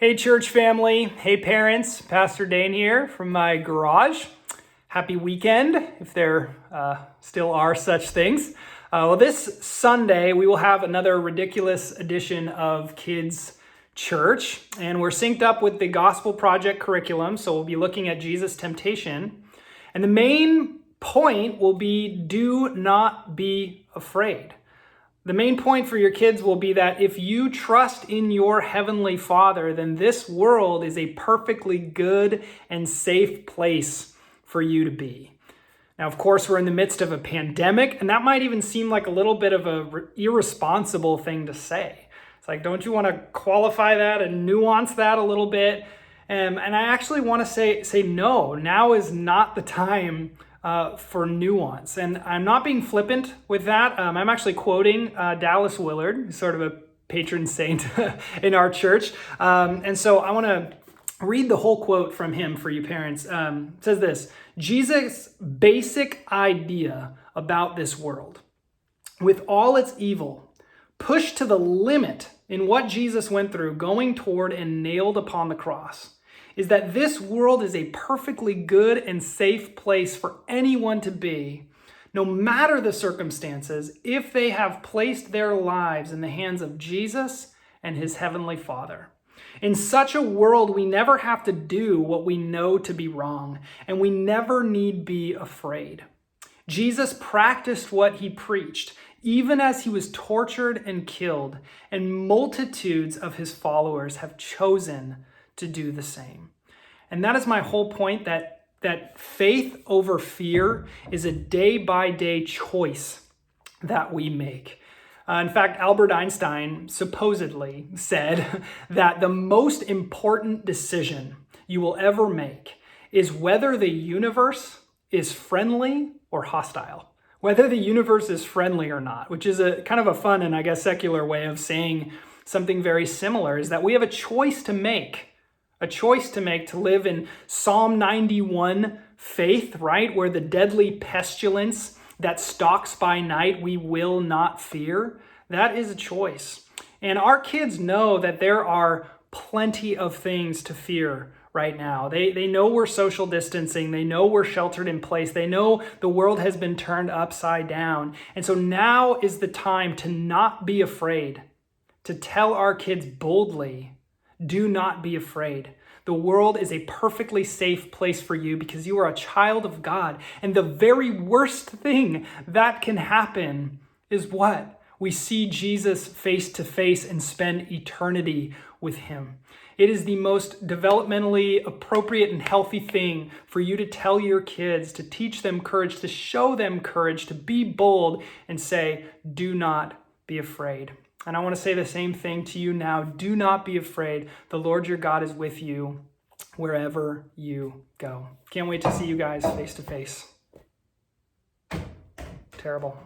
Hey church family, hey parents, Pastor Dane here from my garage. Happy weekend, if there still are such things. This Sunday we will have another ridiculous edition of Kids Church, and we're synced up with the Gospel Project curriculum, so we'll be looking at Jesus' temptation. And the main point will be, do not be afraid. The main point for your kids will be that if you trust in your Heavenly Father, then this world is a perfectly good and safe place for you to be. Now, of course, we're in the midst of a pandemic, and that might even seem like a little bit of an irresponsible thing to say. It's like, don't you want to qualify that and nuance that a little bit? And I actually want to say no, now is not the time for nuance. And I'm not being flippant with that. I'm actually quoting Dallas Willard, who's sort of a patron saint in our church. And so I want to read the whole quote from him for you parents. It says this: Jesus' basic idea about this world, with all its evil, pushed to the limit in what Jesus went through, going toward and nailed upon the cross, is that this world is a perfectly good and safe place for anyone to be, no matter the circumstances, if they have placed their lives in the hands of Jesus and his Heavenly Father. In such a world, we never have to do what we know to be wrong, and we never need be afraid. Jesus practiced what he preached, even as he was tortured and killed, and multitudes of his followers have chosen to do the same. And that is my whole point, that faith over fear is a day-by-day choice that we make. In fact, Albert Einstein supposedly said that the most important decision you will ever make is whether the universe is friendly or hostile. Whether the universe is friendly or not, which is a kind of a fun and I guess secular way of saying something very similar, is that we have a choice to make. A choice to make to live in Psalm 91 faith, right? Where the deadly pestilence that stalks by night we will not fear. That is a choice. And our kids know that there are plenty of things to fear right now. They know we're social distancing. They know we're sheltered in place. They know the world has been turned upside down. And so now is the time to not be afraid, to tell our kids boldly, do not be afraid. The world is a perfectly safe place for you because you are a child of God. And the very worst thing that can happen is what? We see Jesus face to face and spend eternity with him. It is the most developmentally appropriate and healthy thing for you to tell your kids, to teach them courage, to show them courage, to be bold and say, do not be afraid. And I want to say the same thing to you now. Do not be afraid. The Lord your God is with you wherever you go. Can't wait to see you guys face to face. Terrible.